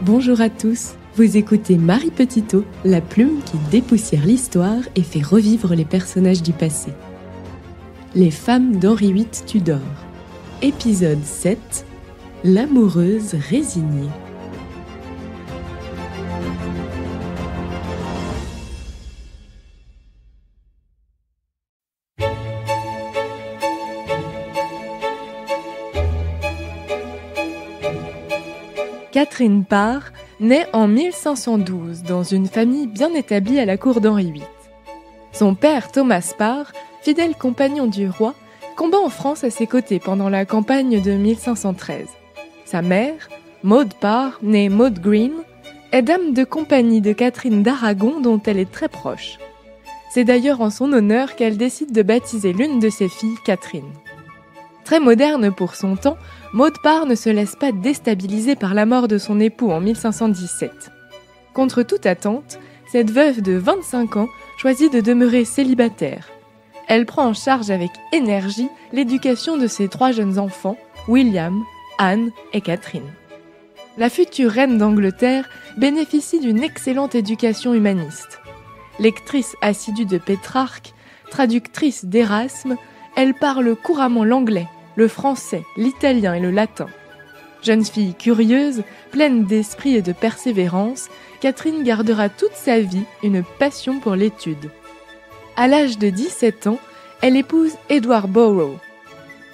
Bonjour à tous, vous écoutez Marie Petitot, la plume qui dépoussière l'histoire et fait revivre les personnages du passé. Les femmes d'Henri VIII Tudor. Épisode 7, l'amoureuse résignée. Catherine Parr naît en 1512 dans une famille bien établie à la cour d'Henri VIII. Son père, Thomas Parr, fidèle compagnon du roi, combat en France à ses côtés pendant la campagne de 1513. Sa mère, Maud Parr, née Maud Green, est dame de compagnie de Catherine d'Aragon dont elle est très proche. C'est d'ailleurs en son honneur qu'elle décide de baptiser l'une de ses filles Catherine. Très moderne pour son temps, Maud Parr ne se laisse pas déstabiliser par la mort de son époux en 1517. Contre toute attente, cette veuve de 25 ans choisit de demeurer célibataire. Elle prend en charge avec énergie l'éducation de ses 3 jeunes enfants, William, Anne et Catherine. La future reine d'Angleterre bénéficie d'une excellente éducation humaniste. Lectrice assidue de Pétrarque, traductrice d'Erasme, elle parle couramment l'anglais, le français, l'italien et le latin. Jeune fille curieuse, pleine d'esprit et de persévérance, Catherine gardera toute sa vie une passion pour l'étude. À l'âge de 17 ans, elle épouse Edward Borrow.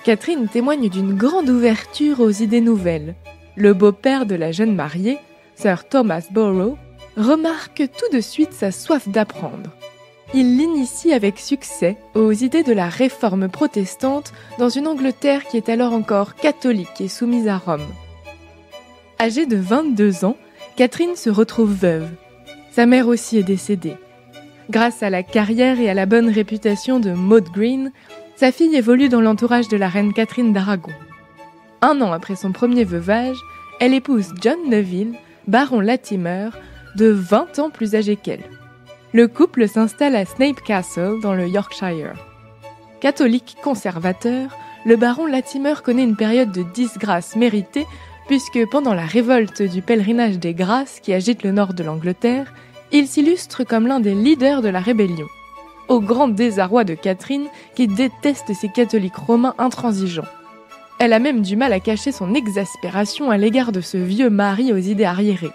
Catherine témoigne d'une grande ouverture aux idées nouvelles. Le beau-père de la jeune mariée, Sir Thomas Borrow, remarque tout de suite sa soif d'apprendre. Il l'initie avec succès aux idées de la réforme protestante dans une Angleterre qui est alors encore catholique et soumise à Rome. Âgée de 22 ans, Catherine se retrouve veuve. Sa mère aussi est décédée. Grâce à la carrière et à la bonne réputation de Maud Green, sa fille évolue dans l'entourage de la reine Catherine d'Aragon. 1 an après son premier veuvage, elle épouse John Neville, baron Latimer, de 20 ans plus âgé qu'elle. Le couple s'installe à Snape Castle dans le Yorkshire. Catholique conservateur, le baron Latimer connaît une période de disgrâce méritée puisque pendant la révolte du pèlerinage des Grâces qui agite le nord de l'Angleterre, il s'illustre comme l'un des leaders de la rébellion, au grand désarroi de Catherine qui déteste ces catholiques romains intransigeants. Elle a même du mal à cacher son exaspération à l'égard de ce vieux mari aux idées arriérées.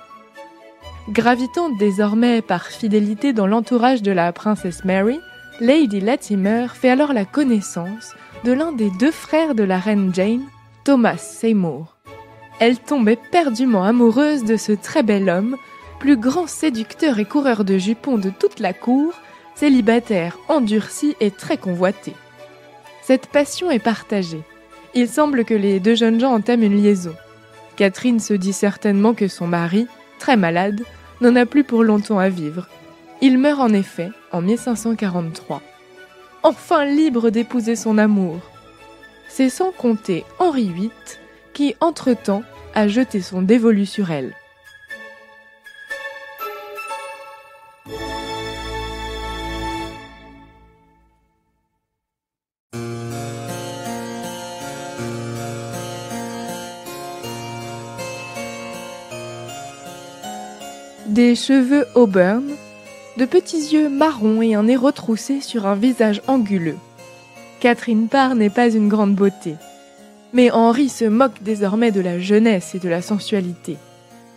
Gravitant désormais par fidélité dans l'entourage de la princesse Mary, Lady Latimer fait alors la connaissance de l'un des 2 frères de la reine Jane, Thomas Seymour. Elle tombe éperdument amoureuse de ce très bel homme, plus grand séducteur et coureur de jupons de toute la cour, célibataire, endurci et très convoité. Cette passion est partagée. Il semble que les 2 jeunes gens entament une liaison. Catherine se dit certainement que son mari, très malade, n'en a plus pour longtemps à vivre. Il meurt en effet en 1543. Enfin libre d'épouser son amour. C'est sans compter Henri VIII qui, entre-temps, a jeté son dévolu sur elle. Des cheveux auburn, de petits yeux marrons et un nez retroussé sur un visage anguleux. Catherine Parr n'est pas une grande beauté. Mais Henri se moque désormais de la jeunesse et de la sensualité.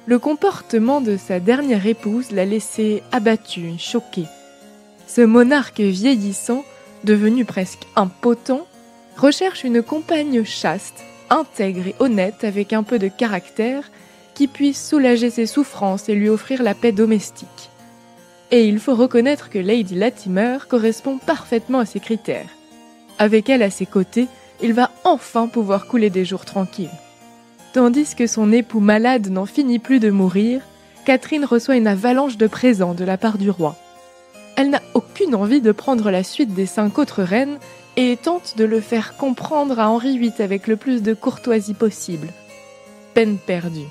Le comportement de sa dernière épouse l'a laissé abattu, choqué. Ce monarque vieillissant, devenu presque impotent, recherche une compagne chaste, intègre et honnête avec un peu de caractère, qui puisse soulager ses souffrances et lui offrir la paix domestique. Et il faut reconnaître que Lady Latimer correspond parfaitement à ces critères. Avec elle à ses côtés, il va enfin pouvoir couler des jours tranquilles. Tandis que son époux malade n'en finit plus de mourir, Catherine reçoit une avalanche de présents de la part du roi. Elle n'a aucune envie de prendre la suite des 5 autres reines et tente de le faire comprendre à Henri VIII avec le plus de courtoisie possible. Peine perdue.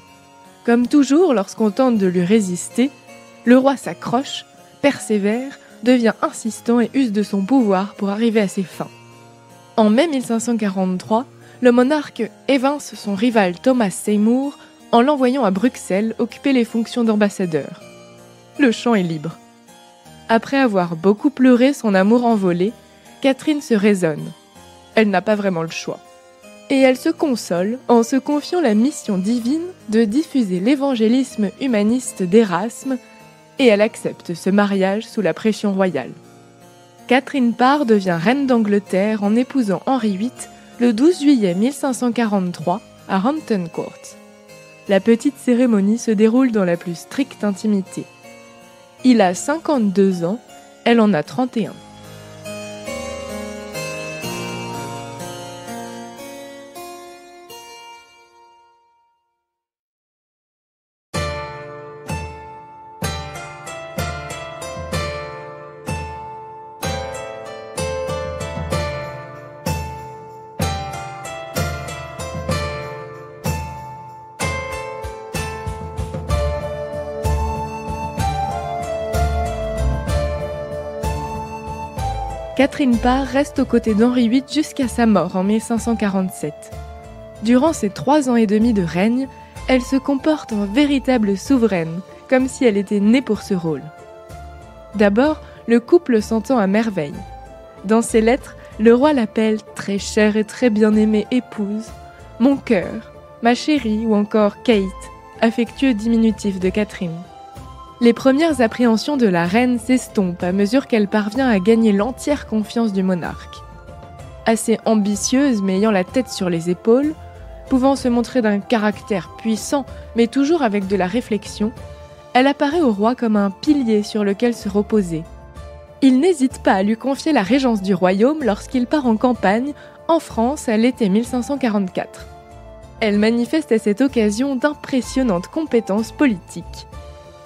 Comme toujours, lorsqu'on tente de lui résister, le roi s'accroche, persévère, devient insistant et use de son pouvoir pour arriver à ses fins. En mai 1543, le monarque évince son rival Thomas Seymour en l'envoyant à Bruxelles occuper les fonctions d'ambassadeur. Le champ est libre. Après avoir beaucoup pleuré son amour envolé, Catherine se raisonne. Elle n'a pas vraiment le choix. Et elle se console en se confiant la mission divine de diffuser l'évangélisme humaniste d'Érasme, et elle accepte ce mariage sous la pression royale. Catherine Parr devient reine d'Angleterre en épousant Henri VIII le 12 juillet 1543 à Hampton Court. La petite cérémonie se déroule dans la plus stricte intimité. Il a 52 ans, elle en a 31. Catherine Parr reste aux côtés d'Henri VIII jusqu'à sa mort en 1547. Durant ses 3 ans et demi de règne, elle se comporte en véritable souveraine, comme si elle était née pour ce rôle. D'abord, le couple s'entend à merveille. Dans ses lettres, le roi l'appelle « très chère et très bien-aimée épouse »,« mon cœur »,« ma chérie » ou encore « Kate », affectueux diminutif de Catherine. Les premières appréhensions de la reine s'estompent à mesure qu'elle parvient à gagner l'entière confiance du monarque. Assez ambitieuse mais ayant la tête sur les épaules, pouvant se montrer d'un caractère puissant mais toujours avec de la réflexion, elle apparaît au roi comme un pilier sur lequel se reposer. Il n'hésite pas à lui confier la régence du royaume lorsqu'il part en campagne en France à l'été 1544. Elle manifeste à cette occasion d'impressionnantes compétences politiques.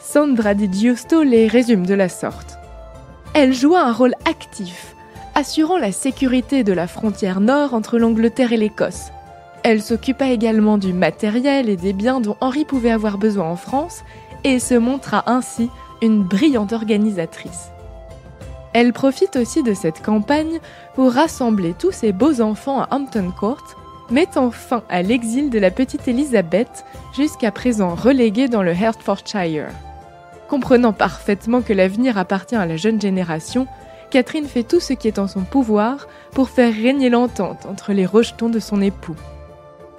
Sandra Di Giusto les résume de la sorte. Elle joua un rôle actif, assurant la sécurité de la frontière nord entre l'Angleterre et l'Écosse. Elle s'occupa également du matériel et des biens dont Henri pouvait avoir besoin en France et se montra ainsi une brillante organisatrice. Elle profite aussi de cette campagne pour rassembler tous ses beaux enfants à Hampton Court, mettant fin à l'exil de la petite Élisabeth, jusqu'à présent reléguée dans le Hertfordshire. Comprenant parfaitement que l'avenir appartient à la jeune génération, Catherine fait tout ce qui est en son pouvoir pour faire régner l'entente entre les rejetons de son époux.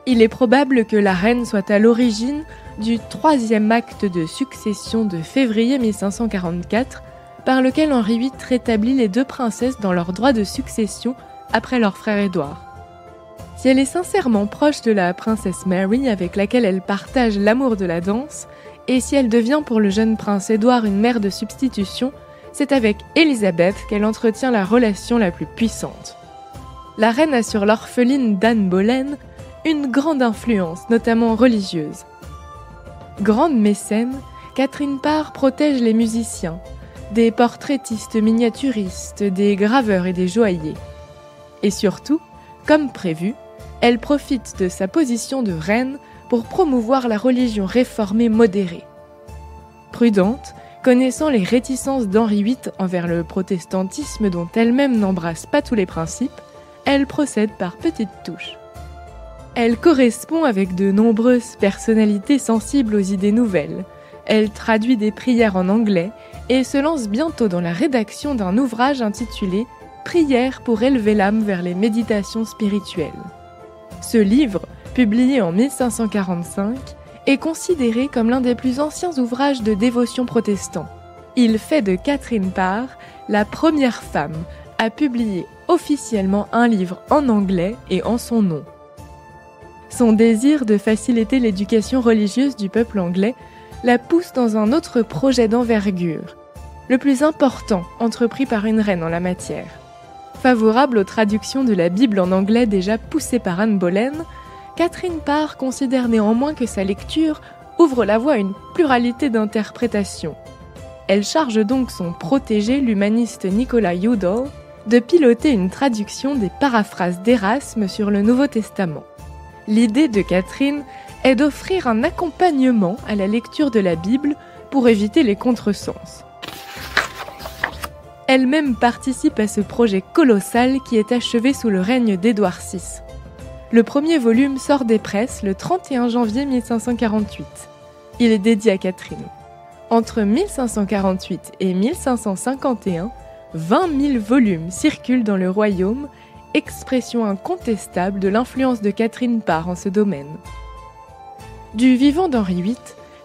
Il est probable que la reine soit à l'origine du 3e acte de succession de février 1544, par lequel Henri VIII rétablit les 2 princesses dans leur droit de succession après leur frère Édouard. Si elle est sincèrement proche de la princesse Mary avec laquelle elle partage l'amour de la danse, et si elle devient pour le jeune prince Édouard une mère de substitution, c'est avec Élisabeth qu'elle entretient la relation la plus puissante. La reine a sur l'orpheline d'Anne Boleyn une grande influence, notamment religieuse. Grande mécène, Catherine Parr protège les musiciens, des portraitistes miniaturistes, des graveurs et des joailliers. Et surtout, comme prévu, elle profite de sa position de reine pour promouvoir la religion réformée modérée. Prudente, connaissant les réticences d'Henri VIII envers le protestantisme dont elle-même n'embrasse pas tous les principes, elle procède par petites touches. Elle correspond avec de nombreuses personnalités sensibles aux idées nouvelles. Elle traduit des prières en anglais et se lance bientôt dans la rédaction d'un ouvrage intitulé « Prières pour élever l'âme vers les méditations spirituelles ». Ce livre, publié en 1545, est considéré comme l'un des plus anciens ouvrages de dévotion protestant. Il fait de Catherine Parr la première femme à publier officiellement un livre en anglais et en son nom. Son désir de faciliter l'éducation religieuse du peuple anglais la pousse dans un autre projet d'envergure, le plus important entrepris par une reine en la matière. Favorable aux traductions de la Bible en anglais déjà poussées par Anne Boleyn, Catherine Parr considère néanmoins que sa lecture ouvre la voie à une pluralité d'interprétations. Elle charge donc son protégé, l'humaniste Nicolas Udall, de piloter une traduction des paraphrases d'Érasme sur le Nouveau Testament. L'idée de Catherine est d'offrir un accompagnement à la lecture de la Bible pour éviter les contresens. Elle-même participe à ce projet colossal qui est achevé sous le règne d'Édouard VI. Le premier volume sort des presses le 31 janvier 1548. Il est dédié à Catherine. Entre 1548 et 1551, 20 000 volumes circulent dans le royaume, expression incontestable de l'influence de Catherine Parr en ce domaine. Du vivant d'Henri VIII,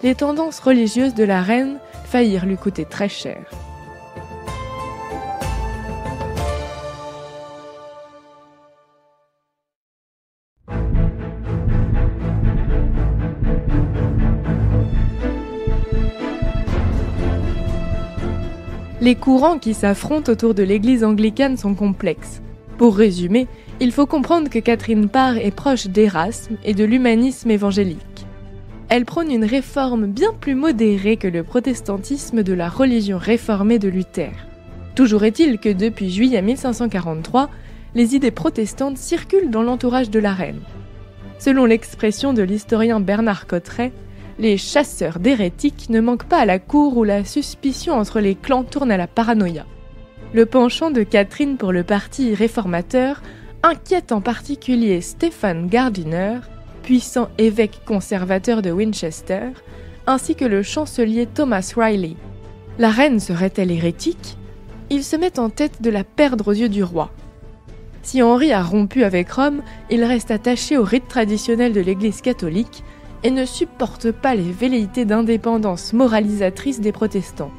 les tendances religieuses de la reine faillirent lui coûter très cher. Les courants qui s'affrontent autour de l'église anglicane sont complexes. Pour résumer, il faut comprendre que Catherine Parr est proche d'Érasme et de l'humanisme évangélique. Elle prône une réforme bien plus modérée que le protestantisme de la religion réformée de Luther. Toujours est-il que depuis juillet 1543, les idées protestantes circulent dans l'entourage de la reine. Selon l'expression de l'historien Bernard Cotteret, les chasseurs d'hérétiques ne manquent pas à la cour où la suspicion entre les clans tourne à la paranoïa. Le penchant de Catherine pour le parti réformateur inquiète en particulier Stephen Gardiner, puissant évêque conservateur de Winchester, ainsi que le chancelier Thomas Riley. La reine serait-elle hérétique ? Il se met en tête de la perdre aux yeux du roi. Si Henri a rompu avec Rome, il reste attaché aux rites traditionnels de l'Église catholique et ne supporte pas les velléités d'indépendance moralisatrice des protestants.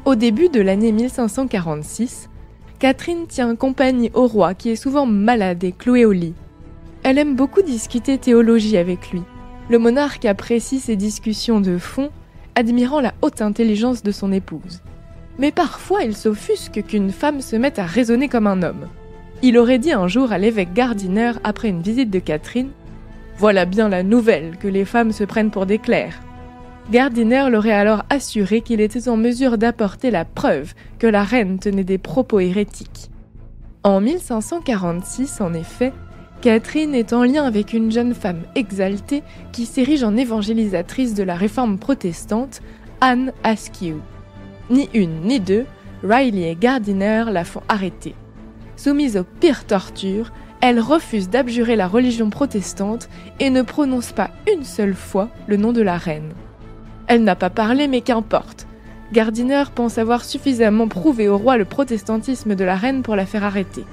Au début de l'année 1546, Catherine tient compagnie au roi qui est souvent malade et cloué au lit. Elle aime beaucoup discuter théologie avec lui. Le monarque apprécie ces discussions de fond, admirant la haute intelligence de son épouse. Mais parfois il s'offusque qu'une femme se mette à raisonner comme un homme. Il aurait dit un jour à l'évêque Gardiner après une visite de Catherine « Voilà bien la nouvelle que les femmes se prennent pour des clercs ». Gardiner l'aurait alors assuré qu'il était en mesure d'apporter la preuve que la reine tenait des propos hérétiques. En 1546, en effet, Catherine est en lien avec une jeune femme exaltée qui s'érige en évangélisatrice de la réforme protestante, Anne Askew. Ni une ni deux, Riley et Gardiner la font arrêter. Soumise aux pires tortures, elle refuse d'abjurer la religion protestante et ne prononce pas une seule fois le nom de la reine. Elle n'a pas parlé, mais qu'importe. Gardiner pense avoir suffisamment prouvé au roi le protestantisme de la reine pour la faire arrêter.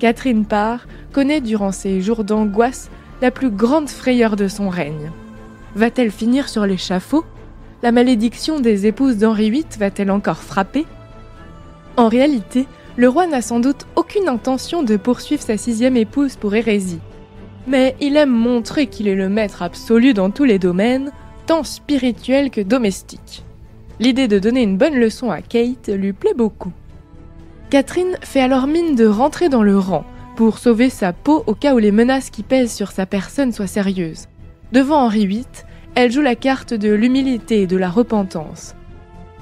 Catherine Parr connaît durant ces jours d'angoisse la plus grande frayeur de son règne. Va-t-elle finir sur l'échafaud ? La malédiction des épouses d'Henri VIII va-t-elle encore frapper ? En réalité, le roi n'a sans doute aucune intention de poursuivre sa 6e épouse pour hérésie. Mais il aime montrer qu'il est le maître absolu dans tous les domaines, tant spirituels que domestiques. L'idée de donner une bonne leçon à Kate lui plaît beaucoup. Catherine fait alors mine de rentrer dans le rang, pour sauver sa peau au cas où les menaces qui pèsent sur sa personne soient sérieuses. Devant Henri VIII, elle joue la carte de l'humilité et de la repentance.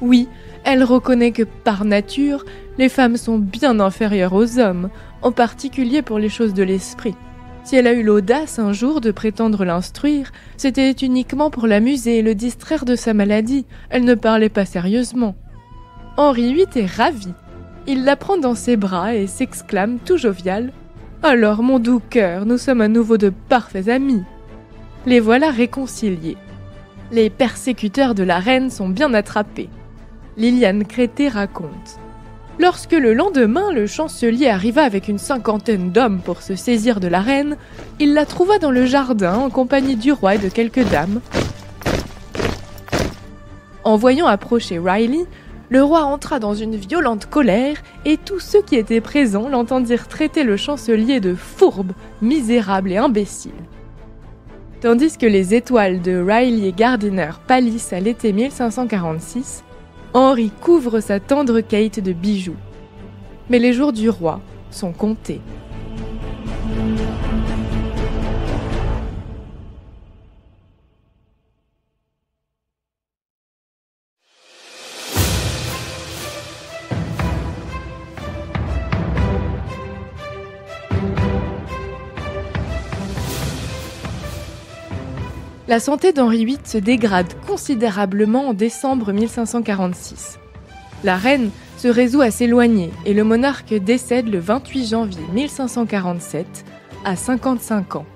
Oui, elle reconnaît que par nature, les femmes sont bien inférieures aux hommes, en particulier pour les choses de l'esprit. Si elle a eu l'audace un jour de prétendre l'instruire, c'était uniquement pour l'amuser et le distraire de sa maladie, elle ne parlait pas sérieusement. Henri VIII est ravi. Il la prend dans ses bras et s'exclame tout jovial « Alors, mon doux cœur, nous sommes à nouveau de parfaits amis !» Les voilà réconciliés. Les persécuteurs de la reine sont bien attrapés. Liliane Crété raconte. Lorsque le lendemain, le chancelier arriva avec une 50aine d'hommes pour se saisir de la reine, il la trouva dans le jardin en compagnie du roi et de quelques dames. En voyant approcher Riley, le roi entra dans une violente colère et tous ceux qui étaient présents l'entendirent traiter le chancelier de fourbe, misérable et imbécile. Tandis que les étoiles de Riley et Gardiner pâlissent à l'été 1546, Henri couvre sa tendre Kate de bijoux. Mais les jours du roi sont comptés. La santé d'Henri VIII se dégrade considérablement en décembre 1546. La reine se résout à s'éloigner et le monarque décède le 28 janvier 1547 à 55 ans.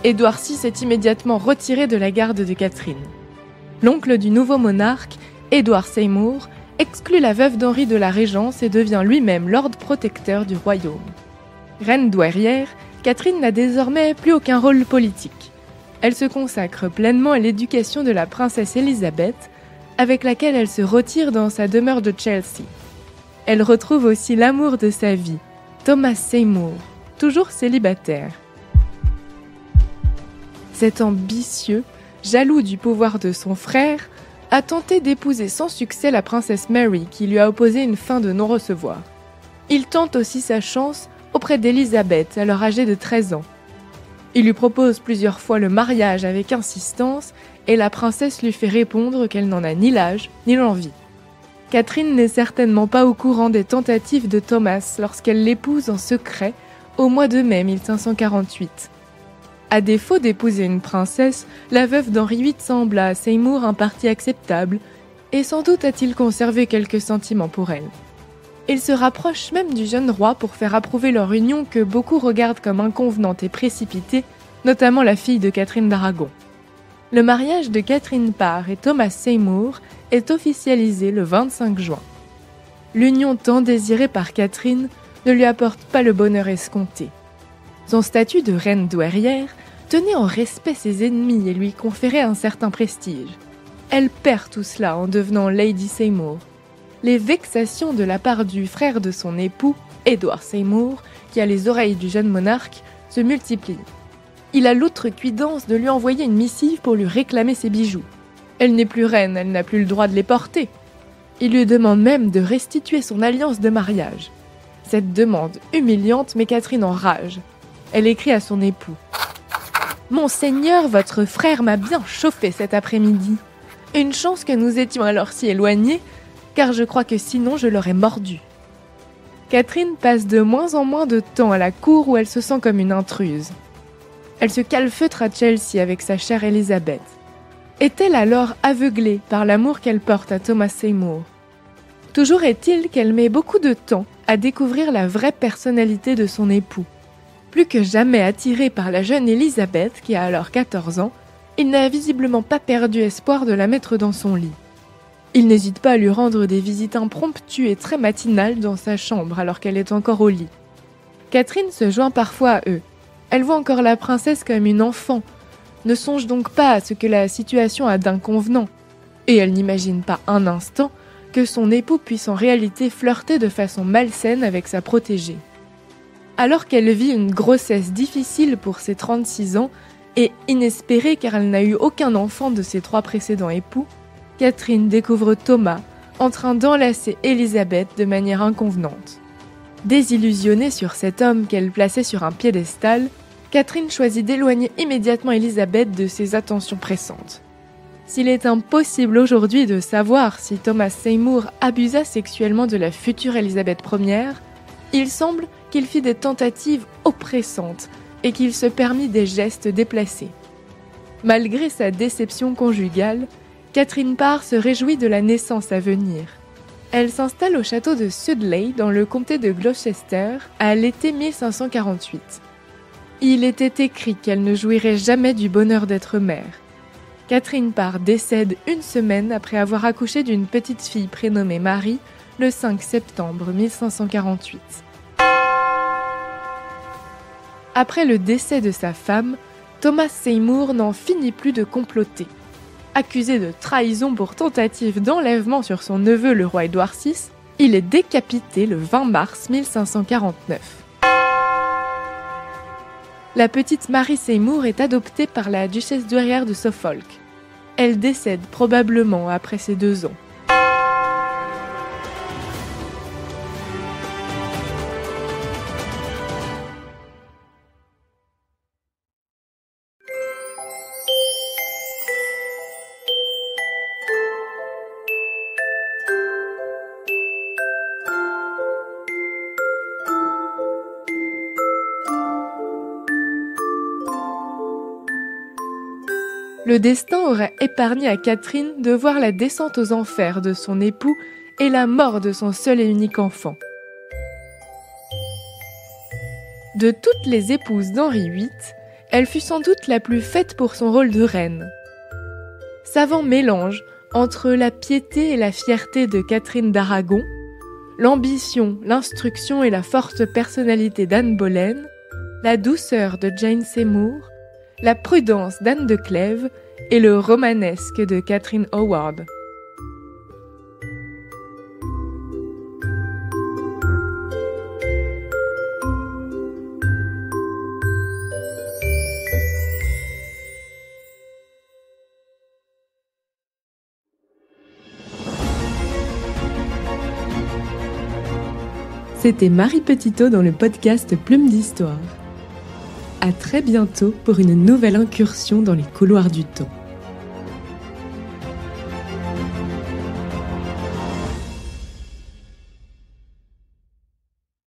Édouard VI est immédiatement retiré de la garde de Catherine. L'oncle du nouveau monarque, Édouard Seymour, exclut la veuve d'Henri de la régence et devient lui-même lord protecteur du royaume. Reine douairière, Catherine n'a désormais plus aucun rôle politique. Elle se consacre pleinement à l'éducation de la princesse Élisabeth, avec laquelle elle se retire dans sa demeure de Chelsea. Elle retrouve aussi l'amour de sa vie, Thomas Seymour, toujours célibataire. Cet ambitieux, jaloux du pouvoir de son frère, a tenté d'épouser sans succès la princesse Mary qui lui a opposé une fin de non-recevoir. Il tente aussi sa chance auprès d'Élisabeth, alors âgée de 13 ans. Il lui propose plusieurs fois le mariage avec insistance et la princesse lui fait répondre qu'elle n'en a ni l'âge ni l'envie. Catherine n'est certainement pas au courant des tentatives de Thomas lorsqu'elle l'épouse en secret au mois de mai 1548. À défaut d'épouser une princesse, la veuve d'Henri VIII semble à Seymour un parti acceptable, et sans doute a-t-il conservé quelques sentiments pour elle. Il se rapproche même du jeune roi pour faire approuver leur union que beaucoup regardent comme inconvenante et précipitée, notamment la fille de Catherine d'Aragon. Le mariage de Catherine Parr et Thomas Seymour est officialisé le 25 juin. L'union tant désirée par Catherine ne lui apporte pas le bonheur escompté. Son statut de reine douairière tenait en respect ses ennemis et lui conférait un certain prestige. Elle perd tout cela en devenant Lady Seymour. Les vexations de la part du frère de son époux, Édouard Seymour, qui a les oreilles du jeune monarque, se multiplient. Il a l'outrecuidance de lui envoyer une missive pour lui réclamer ses bijoux. Elle n'est plus reine, elle n'a plus le droit de les porter. Il lui demande même de restituer son alliance de mariage. Cette demande humiliante met Catherine en rage. Elle écrit à son époux « Monseigneur, votre frère m'a bien chauffé cet après-midi. Une chance que nous étions alors si éloignés, car je crois que sinon je l'aurais mordu. » Catherine passe de moins en moins de temps à la cour où elle se sent comme une intruse. Elle se calfeutre à Chelsea avec sa chère Élisabeth. Est-elle alors aveuglée par l'amour qu'elle porte à Thomas Seymour ? Toujours est-il qu'elle met beaucoup de temps à découvrir la vraie personnalité de son époux. Plus que jamais attiré par la jeune Élisabeth, qui a alors 14 ans, il n'a visiblement pas perdu espoir de la mettre dans son lit. Il n'hésite pas à lui rendre des visites impromptues et très matinales dans sa chambre alors qu'elle est encore au lit. Catherine se joint parfois à eux. Elle voit encore la princesse comme une enfant, ne songe donc pas à ce que la situation a d'inconvenant, et elle n'imagine pas un instant que son époux puisse en réalité flirter de façon malsaine avec sa protégée. Alors qu'elle vit une grossesse difficile pour ses 36 ans et inespérée car elle n'a eu aucun enfant de ses 3 précédents époux, Catherine découvre Thomas en train d'enlacer Élisabeth de manière inconvenante. Désillusionnée sur cet homme qu'elle plaçait sur un piédestal, Catherine choisit d'éloigner immédiatement Élisabeth de ses attentions pressantes. S'il est impossible aujourd'hui de savoir si Thomas Seymour abusa sexuellement de la future Élisabeth Ier, il semble qu'il fit des tentatives oppressantes et qu'il se permit des gestes déplacés. Malgré sa déception conjugale, Catherine Parr se réjouit de la naissance à venir. Elle s'installe au château de Sudley dans le comté de Gloucester à l'été 1548. Il était écrit qu'elle ne jouirait jamais du bonheur d'être mère. Catherine Parr décède une semaine après avoir accouché d'une petite fille prénommée Marie le 5 septembre 1548. Après le décès de sa femme, Thomas Seymour n'en finit plus de comploter. Accusé de trahison pour tentative d'enlèvement sur son neveu le roi Édouard VI, il est décapité le 20 mars 1549. La petite Marie Seymour est adoptée par la duchesse douairière de Suffolk. Elle décède probablement après ses 2 ans. Le destin aurait épargné à Catherine de voir la descente aux enfers de son époux et la mort de son seul et unique enfant. De toutes les épouses d'Henri VIII, elle fut sans doute la plus faite pour son rôle de reine. Savant mélange entre la piété et la fierté de Catherine d'Aragon, l'ambition, l'instruction et la forte personnalité d'Anne Boleyn, la douceur de Jane Seymour, la prudence d'Anne de Clèves et le romanesque de Catherine Howard. C'était Marie Petitot dans le podcast Plume d'Histoire. À très bientôt pour une nouvelle incursion dans les couloirs du temps.